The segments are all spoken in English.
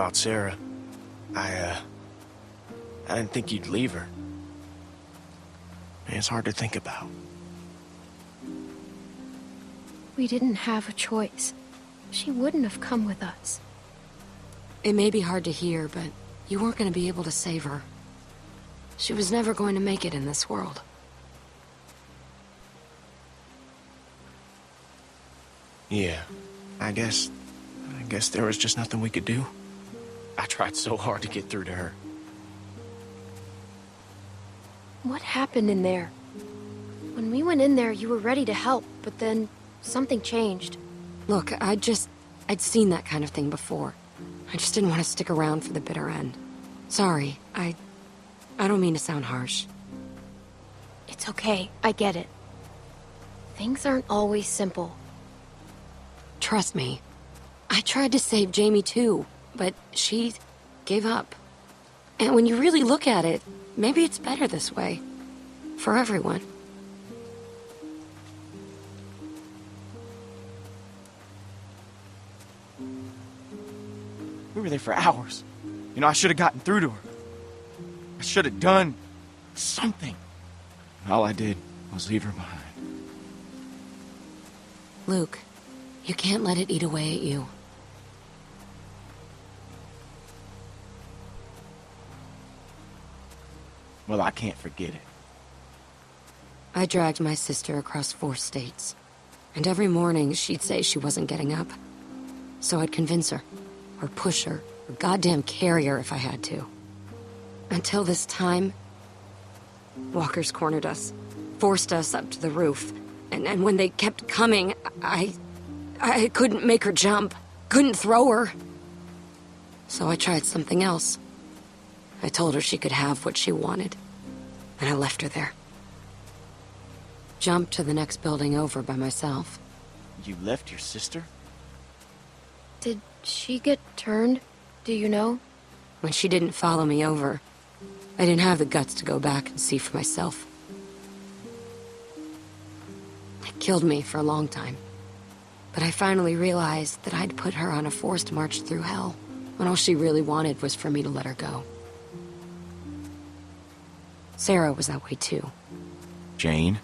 about Sarah. I didn't think you'd leave her. It's hard to think about. We didn't have a choice. She wouldn't have come with us. It may be hard to hear, but you weren't going to be able to save her. She was never going to make it in this world. Yeah, I guess there was just nothing we could do. I tried so hard to get through to her. What happened in there? When we went in there, you were ready to help, but then something changed. Look, I'd seen that kind of thing before. I just didn't want to stick around for the bitter end. Sorry, I don't mean to sound harsh. It's okay, I get it. Things aren't always simple. Trust me. I tried to save Jamie too, but she gave up. And when you really look at it, maybe it's better this way. For everyone. We were there for hours. You know, I should have gotten through to her. I should have done something. And all I did was leave her behind. Luke, you can't let it eat away at you. Well, I can't forget it. I dragged my sister across 4 states. And every morning she'd say she wasn't getting up. So I'd convince her, or push her, or goddamn carry her if I had to. Until this time, walkers cornered us, forced us up to the roof. And when they kept coming, I couldn't make her jump, couldn't throw her. So I tried something else. I told her she could have what she wanted, and I left her there. Jumped to the next building over by myself. You left your sister? Did she get turned? Do you know? When she didn't follow me over, I didn't have the guts to go back and see for myself. It killed me for a long time. But I finally realized that I'd put her on a forced march through hell, when all she really wanted was for me to let her go. Sarah was that way too. Jane?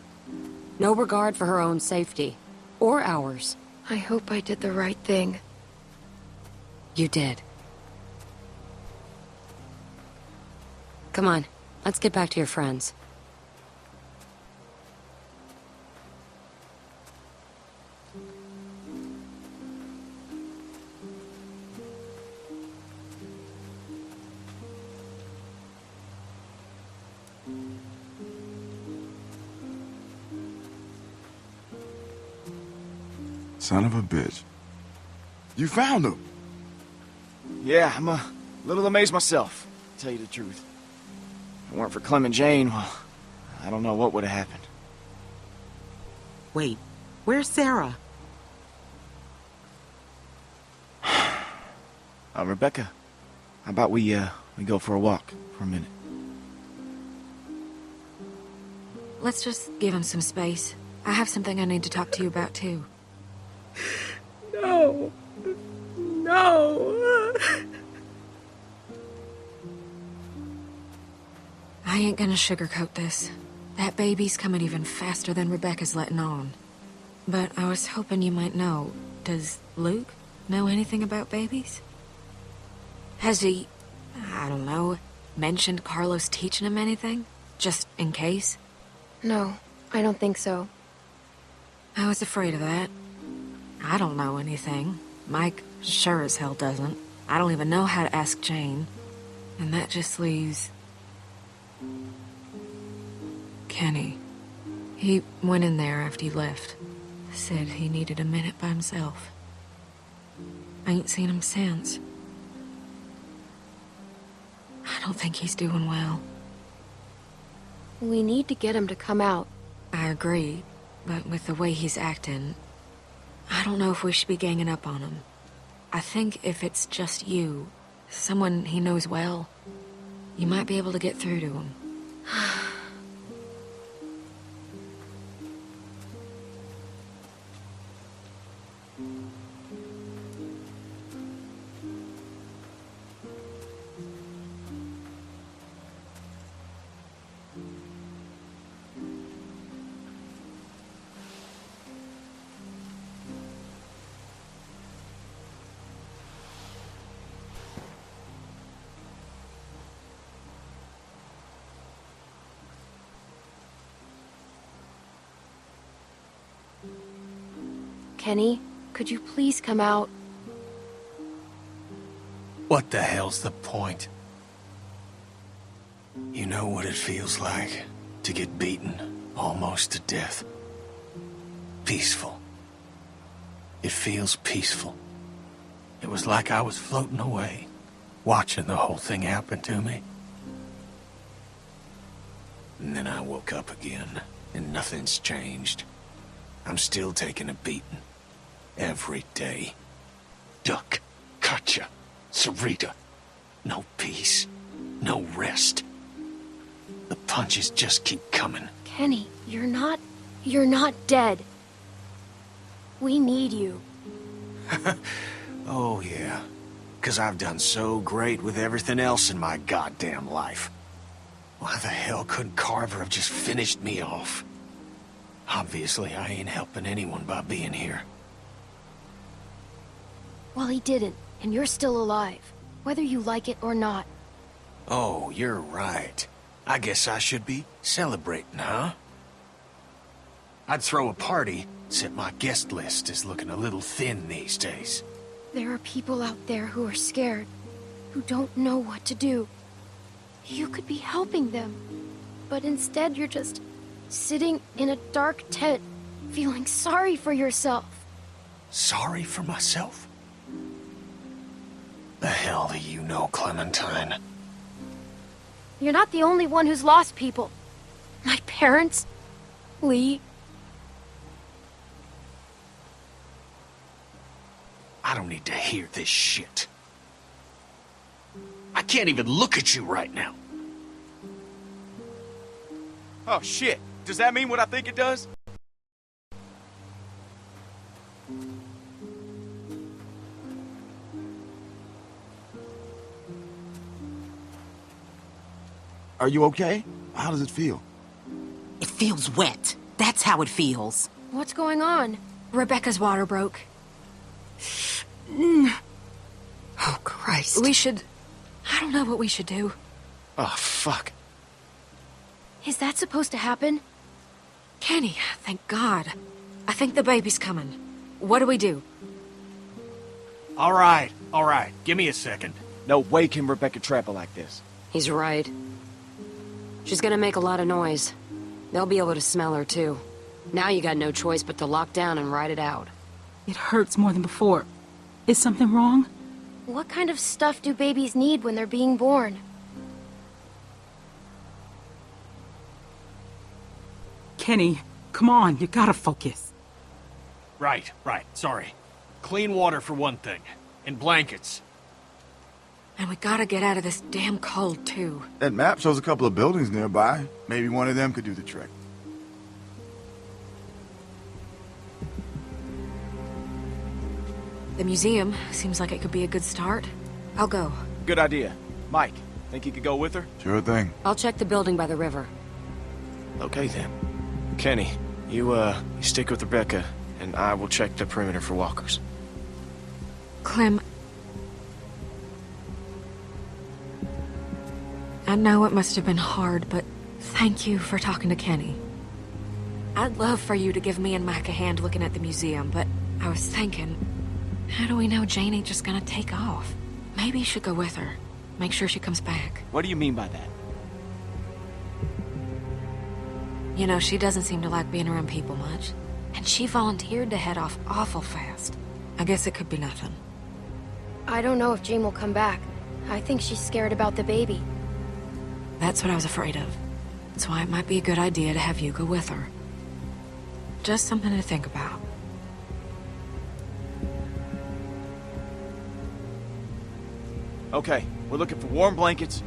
No regard for her own safety. Or ours. I hope I did the right thing. You did. Come on, let's get back to your friends. Son of a bitch. You found him! Yeah, I'm a little amazed myself, to tell you the truth. If it weren't for Clem and Jane, well, I don't know what would have happened. Wait, where's Sarah? Rebecca, how about we go for a walk for a minute? Let's just give him some space. I have something I need to talk to you about, too. No. No. I ain't gonna sugarcoat this. That baby's coming even faster than Rebecca's letting on. But I was hoping you might know. Does Luke know anything about babies? Has he, I don't know, mentioned Carlos teaching him anything? Just in case? No, I don't think so. I was afraid of that. I don't know anything. Mike sure as hell doesn't. I don't even know how to ask Jane. And that just leaves... Kenny. He went in there after you left. Said he needed a minute by himself. I ain't seen him since. I don't think he's doing well. We need to get him to come out. I agree, but with the way he's acting, I don't know if we should be ganging up on him. I think if it's just you, someone he knows well, you might be able to get through to him. Kenny, could you please come out? What the hell's the point? You know what it feels like to get beaten almost to death. Peaceful. It feels peaceful. It was like I was floating away, watching the whole thing happen to me. And then I woke up again, and nothing's changed. I'm still taking a beating. Every day. Duck, Katjaa, Sarita. No peace. No rest. The punches just keep coming. Kenny, you're not dead. We need you. Oh, yeah. 'Cause I've done so great with everything else in my goddamn life. Why the hell couldn't Carver have just finished me off? Obviously, I ain't helping anyone by being here. Well, he didn't, and you're still alive, whether you like it or not. Oh, you're right. I guess I should be celebrating, huh? I'd throw a party, except my guest list is looking a little thin these days. There are people out there who are scared, who don't know what to do. You could be helping them, but instead you're just sitting in a dark tent, feeling sorry for yourself. Sorry for myself? The hell do you know, Clementine? You're not the only one who's lost people. My parents, Lee. I don't need to hear this shit. I can't even look at you right now. Oh, shit. Does that mean what I think it does? Are you okay? How does it feel? It feels wet. That's how it feels. What's going on? Rebecca's water broke. Oh, Christ. We should... I don't know what we should do. Oh, fuck. Is that supposed to happen? Kenny, thank God. I think the baby's coming. What do we do? All right. Give me a second. No way can Rebecca trap her like this. He's right. She's gonna make a lot of noise. They'll be able to smell her, too. Now you got no choice but to lock down and ride it out. It hurts more than before. Is something wrong? What kind of stuff do babies need when they're being born? Kenny, come on, you gotta focus. Right. Sorry. Clean water for one thing. And blankets. And we gotta get out of this damn cold, too. That map shows a couple of buildings nearby. Maybe one of them could do the trick. The museum seems like it could be a good start. I'll go. Good idea. Mike, think you could go with her? Sure thing. I'll check the building by the river. Okay, then. Kenny, you stick with Rebecca, and I will check the perimeter for walkers. Clem... I know it must have been hard, but thank you for talking to Kenny. I'd love for you to give me and Mike a hand looking at the museum, but I was thinking, how do we know Jane ain't just gonna take off? Maybe you should go with her. Make sure she comes back. What do you mean by that? You know, she doesn't seem to like being around people much. And she volunteered to head off awful fast. I guess it could be nothing. I don't know if Jane will come back. I think she's scared about the baby. That's what I was afraid of. That's why it might be a good idea to have you go with her. Just something to think about. Okay, we're looking for warm blankets,